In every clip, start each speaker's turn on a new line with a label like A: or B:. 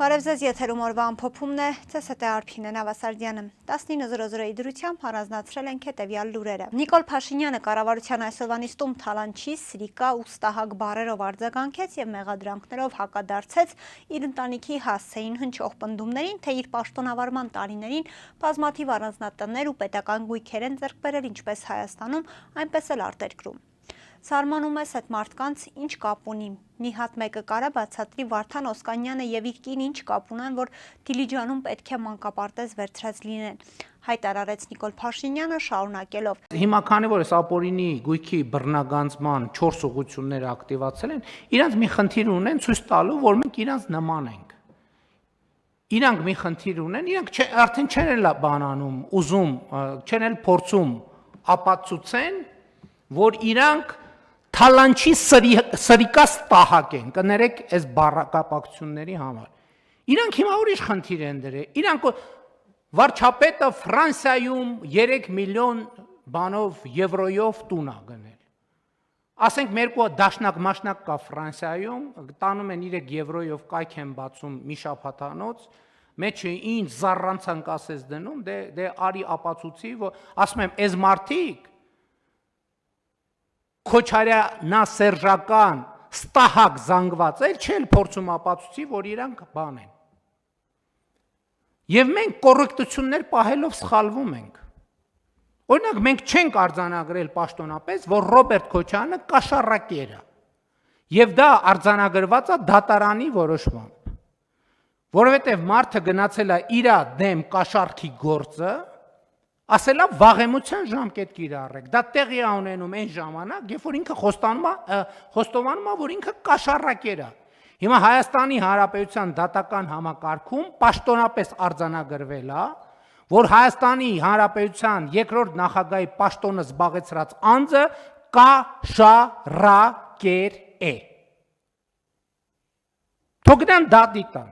A: Բարև ձեզ, եթերում օրվա ամփոփումն է, ձեզ հետ է Արփինե Նավասարդյանը։ 19:00-ի դրությամբ առանձնացրել ենք հետևյալ լուրերը։ Նիկոլ Փաշինյանը կառավարության այսօրվա նիստում թալանչի, սրիկա ու ստահակ բառերով արձագանքեց եւ մեղադրանքներով հակադարձեց իր ընտանիքի հասցեին հնչող պնդումներին, թե իր պաշտոնավարման տարիներին բազմաթիվ առանձնատներ ու պետական գույքեր են ձեռք բերել ինչպես Հայաստանում, այնպես էլ արտերկրում։ Սարմանում ես այդ մարդկանց ինչ կապ ունի։ Մի հատ մեկը կարա բացատրի Վարդան Օսկանյանը եւ իր կին ինչ կապ ունեն, որ Դիլիջանում պետք է մանկապարտեզ վերցրած լինեն, հայտարարեց Նիկոլ Փաշինյանը շարունակելով.
B: Հիմա քանի որ այս ապօրինի գույքի բռնագանձման 4 ուղղությունները ակտիվացել են, իրանք մի խնդիր ունեն ցույց տալու, որ մենք իրանք նման ենք։ Իրանք մի խնդիր ունեն, իրանք արդեն չեն էլ բանանում, ուզում, չեն էլ փորձում ապացուցեն, որ իրանք թալանչի սրիկա ստահակ են, կներեք այս բառակապակցությունների համար։ Իրանք հիմա ուրիշ խնդիր են դրել։ Իրանք վարչապետը Ֆրանսիայում 3 միլիոն բանով եվրոյով տուն է գնել։ Ասենք մերկու դաշնակ մաշնակ կա Ֆրանսիայում, տանում են 3 եվրոյով կայք են բացում մի շաբաթանոց, մեջը ինչ զառանցանք ասես դնում, դե արի ապացուցի, որ ասում եմ, այս մարդիկ Քոչարյանասերժական ստահակ զանգված էլ չել փորձում ապացուցի, որ իրանք բան են։ Եվ մենք կոռեկտություններ պահելով սխալվում ենք։ Օրինակ մենք չենք արձանագրել պաշտոնապես, որ Ռոբերտ Քոչարյանը կաշառակեր է։ Եվ դա արձանագրված է դատարանի որոշմամբ։ Որովհետև մարդը գնացել է իր դեմ կաշառքի գործը, ասելա վաղեմության ժամկետ կիրառեք, դա տեղի է ունենում այն ժամանակ, երբ որ ինքը խոստովանում է, որ ինքը կաշառակեր է։ Հիմա Հայաստանի Հանրապետության դատական համակարգում պաշտոնապես արձանագրվել է, որ Հայաստանի Հանրապետության երկրորդ նախագահի պաշտոնը զբաղեցրած անձը կաշառակեր է։ Թողնան դատի տան։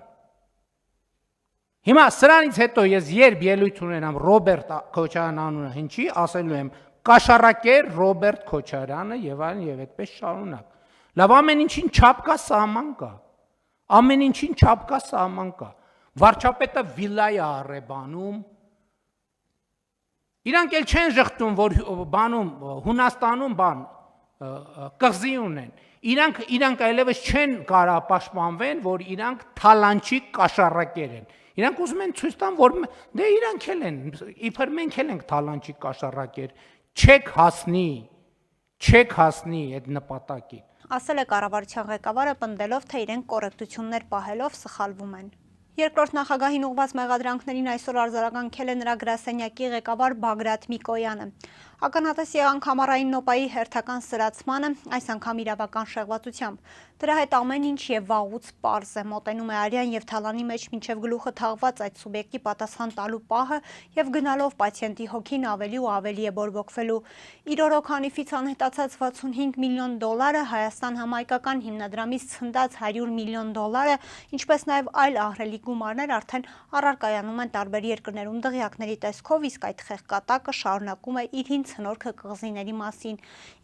B: Հիմա սրանից հետո ես երբ ելույթ ունենամ Ռոբերտ Քոչարյան անունը հնչի, ասելու եմ կաշառակեր Ռոբերտ Քոչարյանը եւ այլն եւ այդպես շարունակ։ Լավ, ամեն ինչին չափ կա, սահման կա։ Ամեն ինչին չափ կա, սահման կա։ Վարչապետը վիլայ է առեբանում։ Իրանք էլ չեն ժխտում, որ բանում Հունաստանում բան կղզի ունեն։ Իրանք այլևս չեն կարող պաշտպանվեն, որ իրանք թալանչի կաշառակեր են։ Իրանք ուզում են ցույց տան, որ դե իրանք էլ են, իբր մենք էլ ենք թալանչի կաշառակեր, չեք հասնի այդ նպատակին։
A: Ասել է կառավարության ղեկավարը պնդելով, թե իրենք կոռեկտություններ պահելով սխալվում են։ Երկրորդ նախագահին ուղղված մեղադրանքներին այսօր արձագանքել է նրա գրասենյակի ղեկավար Բագրատ Միկոյանը։ Ականատես եղանք ամառային նոպայի հերթական սրացմանը, այս անգամ իրավական շեղվածությամբ։ Դրա հետ ամեն ինչ եւ վաղուց պարզ է, մոտենում է արյան եւ թալանի մեջ մինչեւ գլուխը թաղված այդ սուբյեկտի պատասխան տալու պահը եւ գնալով պացիենտի հոգին ավելի ու ավելի է բորբոքվելու։ Իր օրոքանիֆից անհետացած $65 միլիոն, Հայաստան համայնքական հիմնադրամից ցնդած $100 միլիոն, ինչպես նաեւ այլ ահռելի գումարներ արդեն առարկայանում են տարբեր երկրներում դղյակների տեսքով, իսկ այդ խեղկատակը շարունակում է իր հին ցնորքը կղզիների մասին։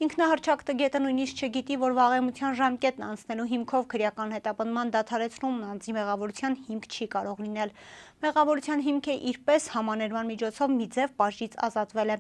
A: Ինքնահռչակ տգետը նույնիսկ չգիտի, որ վաղեմության ժամկետն անցնելու հիմքով քրեական հետապնդման դադարեցումն անձի մեղավորության հիմք չի կարող լինել։ Մեղավորության հիմքը իրպես համաներման միջոցով մի ձև բաժից ազատվել է։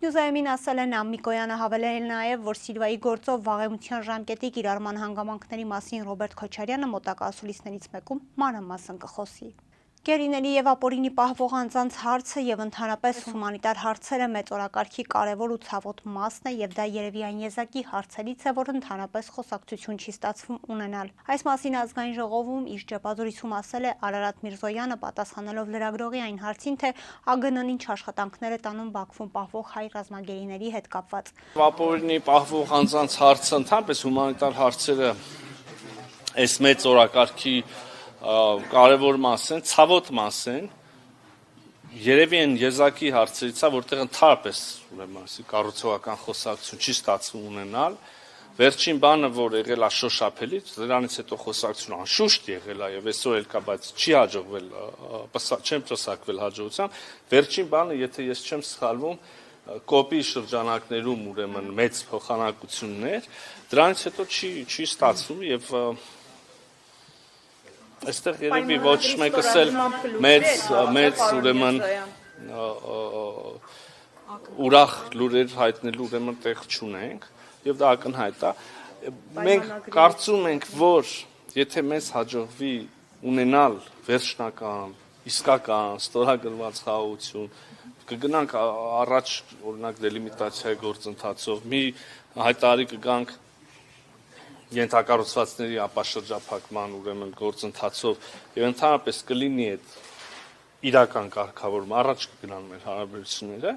A: Նյուզայմին ասել է նա, Միկոյանը հավելել նաև, որ Սիլվայի գործով վաղեմության ժամկետի կիրառման հանգամանքների մասին Ռոբերտ Քոչարյանը մոտակա ասուլիսներից մեկում մանրամասն կխոսի։ Գերիների եւ ապօրինի պահվող անձանց հարցը եւ ընդհանրապես հումանիտար հարցերը մեծ օրակարգի կարևոր ու ցավոտ մասն է եւ դա երևի այն եզակի հարցերից է, որ ընդհանրապես խոսակցություն չի ստացվում ունենալ։ Այս մասին ազգային ժողովում իր ճեպազորիցում ասել է Արարատ Միրզոյանը, պատասխանելով լրագրողի այն հարցին, թե ԱԳՆ-ն ինչ աշխատանքներ է տանում Բաքվում պահվող հայ ռազմագերիների հետ կապված։
C: Ապօրինի պահվող անձանց հարցը ընդհանրապես հումանիտար հարցերը այս մեծ օրակարգի կարևոր մաս են, ցավոտ մաս են, երևի են եզակի հարցերից է, որտեղ ընդհանրապես կառուցողական խոսակցություն չի ստացվում ունենալ, վերջին բանը, որ եղել է շոշափելի, դրանից հետո խոսակցություն անշուշտ եղել է եւ այսօր էլ կա, բայց չի հաջողվել, չեմ պսակվել հաջողությամբ, վերջին բանը, եթե ես չեմ սխալվում, կոպի շրջանակներում ուրեմն մեծ փոխանակություններ, դրանից հետո չի ստացվում եւ Այստեղ երևի ոչ մեկս էլ մեծ ուրեմն ուրախ լուրեր հայտնելու ուրեմն տեղ չունենք եւ դա ակնհայտ է։ Մենք կարծում ենք, որ եթե մեզ հաջողվի ունենալ վերջնական, իսկական, ստորագրված խաղաղություն, կգնանք առաջ օրինակ դելիմիտացիայի գործընթացով, մի հայտարարի կգանք ենթակառուցվածքների ապաշրջափակման ուրեմն գործընթացով եւ ընդհանրապես կլինի այդ իրական կարգավորում, առաջ կգնան մեր հարաբերությունները,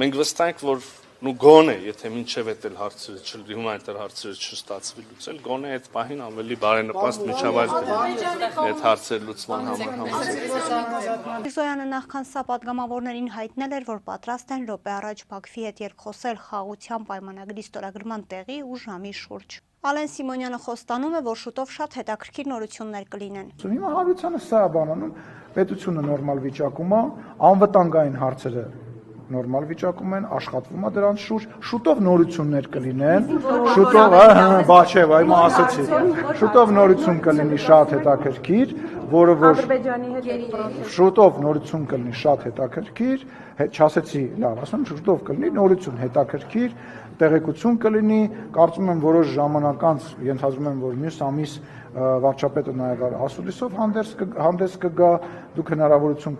C: մենք վստահ ենք, որ գոնե, եթե մինչև այդ էլ հարցերը հումանիտար հարցերը չստացվի լուծել, գոնե այդ պահին ավելի բարենպաստ միջավայր այդ հարցեր լուծման համար։
A: Զոյանը նախքան սա պատգամավորներին հայտնել էր, որ պատրաստ են րոպե առաջ Բաքվի հետ երկխոսել խաղաղության պայմանագրի ստորագրման տեղի ու ժամի շուրջ։ Ալեն Սիմոնյանը խոստանում է, որ շուտով շատ հետաքրքիր նորություններ կլինեն։
D: Հիմա հարցանը սա է բանանում, պետությունը նորմալ վիճակում է, անվտանգային հարցերը նորմալ վիճակում են, աշխատվում է դրանց շուրջ, շուտով նորություններ կլինեն, շուտով, բաչև, այմա ասեցի, շուտով նորություն կլինի շատ հետաքրքիր, որը որ շուտով նորություն կլինի շատ հետաքրքիր, չասեցի լավ, ասում շուտով կլինի նորություն հետաքրքիր, տեղեկություն կլինի, կարծում եմ որոշ ժամանակ անց ենթադրում եմ, որ մյուս ամիս վարչապետը նաև ասուլիսով հանդես կգա, դուք հնարավորություն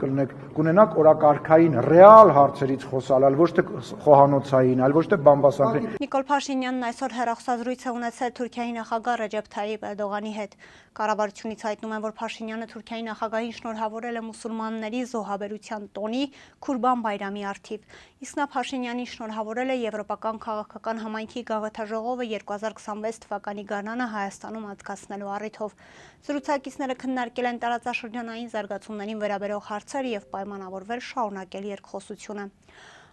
D: կունենաք օրակարգային ռեալ հարցերից խոսալ, այլ ոչ թե խոհանոցային, այլ ոչ թե բամբասանքային։
A: Նիկոլ Փաշինյանն այսօր հեռախոսազրույց է ունեցել Թուրքիայի նախագահ Ռեջեփ Թայիփ Էրդողանի հետ։ Կառավարությունից հայտնում են, որ Փաշինյանը Թուրքիայի նախագահին շնորհավորել է մուսուլմանների զոհաբերության տոնի Քուրբան Բայրամի առթիվ։ Իսկ նա Փաշինյանին շնորհավորել է Եվրոպական քաղաքական համայնքի գաղութաժողովը 2026 թվականի գարնանը Հայաստանում անցկացնելու առիթով։ Զրուցակիցները քննարկել են տարածաշրջանային զարգացումներին վերաբերող հարցեր եւ պայմանավորվել շարունակել երկխոսությունը։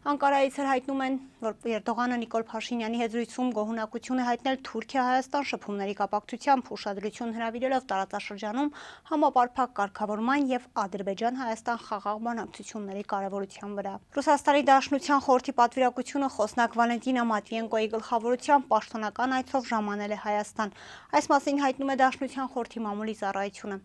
A: Անկարայից էլ հայտնում են, որ Էրդողանը Նիկոլ Փաշինյանի հետ զրույցում գոհունակություն է հայտնել Թուրքիա-Հայաստան շփումների կապակցությամբ ուշադրություն հրավիրելով տարածաշրջանում համապարփակ կարգավորման եւ Ադրբեջան-Հայաստան խաղաղ բանակցությունների կարեւորության վրա։ Ռուսաստանի Դաշնության խորհրդի պատվիրակությունը խոսնակ Վալենտինա Մատվիենկոյի գլխավորությամբ պաշտոնական այցով ժամանել է Հայաստան։ Այս մասին հայտնում է Դաշնության խորհրդի մամուլի ծառայությունը։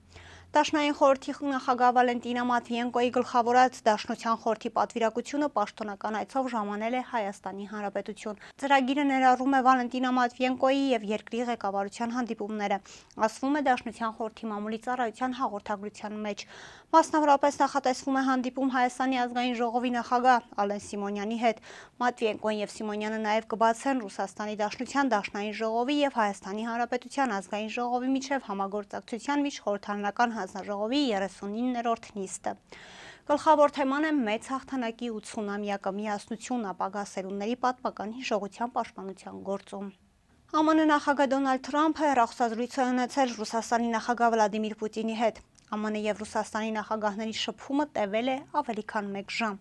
A: Դաշնային խորհրդի նախագահ Վալենտինա Մատվիենկոյի գլխավորած Դաշնության խորհրդի պատվիրակությունը պաշտոնական այցով ժամանել է Հայաստանի Հանրապետություն։ Ծրագիրը ներառում է Վալենտինա Մատվիենկոյի եւ երկրի ղեկավարության հանդիպումները, ասվում է Դաշնության խորհրդի մամուլի ծառայության հաղորդագրության մեջ։ Մասնավորապես նախատեսվում է հանդիպում Հայաստանի ազգային ժողովի նախագահ Ալեն Սիմոնյանի հետ։ Մատվիենկոն եւ Սիմոնյանը նաև կբացեն Ռուսաստանի Դաշնության Դաշնային ժողովի եւ Հայաստանի Հանրապետության ազգային ժողովի միջև համագործակցության միջխորհրդարանական հանձնաժողովի 39-րդ նիստը։ Գլխավոր թեման է մեծ հաղթանակի 80-ամյակը միասնություն ապագա սերունդների պատմական հիշողության պաշտպանության գործում։ ԱՄՆ նախագահ Դոնալդ Թրամփը հեռախոսազրույց է ունեցել Ռուսաստանի նախագահ Վլադիմիր Պուտինի հետ։ ԱՄՆ եւ Ռուսաստանի նախագահների շփումը տևել է ավելի քան 1 ժամ։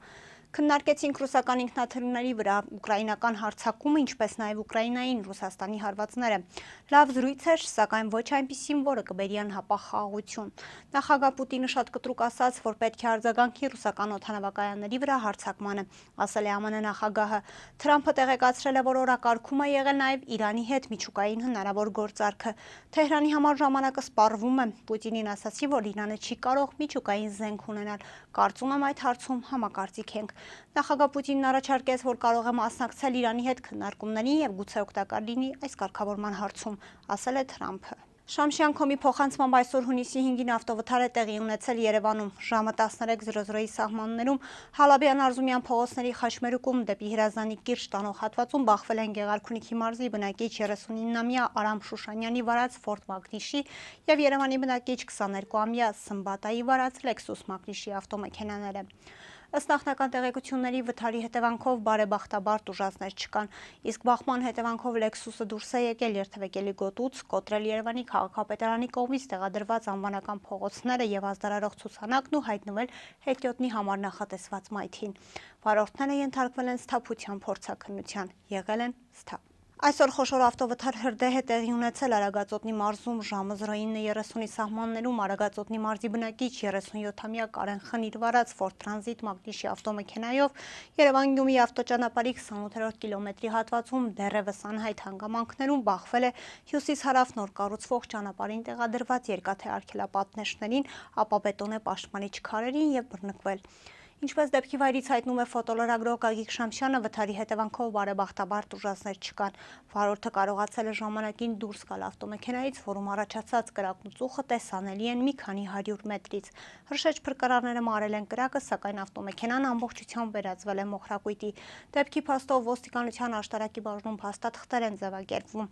A: Քննարկեցինք ռուսական ինքնաթիռների վրա ուկրաինական հարձակումը, ինչպես նաև Ուկրաինային Ռուսաստանի հարվածները։ Լավ զրույց էր, սակայն ոչ այնպիսին, որը կբերի անհապաղ խաղաղություն։ Նախագահ Պուտինը շատ կտրուկ ասաց, որ պետք է արձագանքի ռուսական օդանավակայանների վրա հարձակմանը, ասել է ԱՄՆ նախագահը։ Թրամփը տեղեկացրել է, որ օրակարգում է եղել նաև Իրանի հետ միջուկային հնարավոր գործարքը։ Թեհրանի համար ժամանակը սպառվում է։ Պուտինին ասացի, որ Իրանը չի կարող միջուկային զենք ունենալ։ Կարծում եմ այդ հարցում համակարծիք ենք։ Նախագահ Պուտինն առաջարկեց, որ կարող է մասնակցել Իրանի հետ քննարկումներին եւ գուցե օգտակար լինի այս կարգավորման հարցում, ասել է Թրամփը։ Շամշյանքոմի փոխանցմամբ այսօր հունիսի 5-ին ավտովթար է տեղի ունեցել Երևանում։ Ժամը 13:00-ի սահմաններում Հալաբյան Արզումյան փողոցների խաչմերուկում դեպի Հրազդանի կիրճ տանող հատվածում բախվել են Գեղարքունիքի մարզի բնակիչ 39-ամյա Արամ Շուշանյանի վարած Ford Magnus-ի եւ Երևանի բնակիչ 22-ամյա Սմբատայի վարած Lexus Magnus-ի ավտոմեքենաները։ Ըստ նախնական տեղեկությունների վթարի հետևանքով բարեբախտաբար տուժածներ չկան, իսկ բախման հետևանքով Lexus-ը դուրս է եկել երթևեկելի գոտուց, կոտրել Երևանի քաղաքապետարանի կողմից տեղադրված անվանական փողոցները եւ ազդարարող ցուցանակն ու հայտնվել հետիոտնի համար նախատեսված մայթին։ Վարորդները ենթարկվել են սթափության փորձաքննության, եղել են սթափ։ Այսօր խոշոր ավտովթար հրդեհ է տեղի ունեցել Արագածոտնի մարզում ժամը 09:30-ի սահմաններում Արագածոտնի մարզի բնակիչ 37-ամյա Կարեն Խնիր վարած Ford Transit մագնիշի ավտոմեքենայով Երևան-Գյումրի ավտոճանապարհի 28-րդ կիլոմետրի հատվածում դեռևս անհայտ հանգամանքներում բախվել է հյուսիս-հարավ նոր կառուցվող ճանապարհին տեղադրված երկաթե արգելապատնեշներին, ապա բետոնե պաշտպանիչ քարերին եւ բռնկվել։ Ինչպես դեպքի վայրից հայտնում է ֆոտոլրագրող Գագիկ Շամշյանը, վթարի հետևանքով բարեբախտաբար տուժածներ չկան։ Վարորդը կարողացել է ժամանակին դուրս գալ ավտոմեքենայից, որում առաջացած կրակն ու ծուխը տեսանելի են մի քանի 100 մետրից։ Հրշեջ փրկարարները մարել են կրակը, սակայն ավտոմեքենան ամբողջությամբ վերածվել է մոխրակույտի։ Դեպքի փաստով ոստիկանության աշտարակի բաժնում փաստաթղթեր են ձևակերպվում։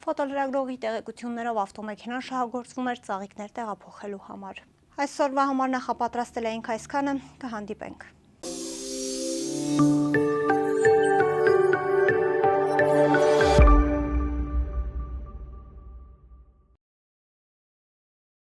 A: Ֆոտոլրագրողի տեղեկություններով ավտոմեքենան շահագործվում էր ծաղիկներ տեղափոխելու համար։ Այսօրվա համար նախապատրաստել էինք այսքանը, կհանդիպենք։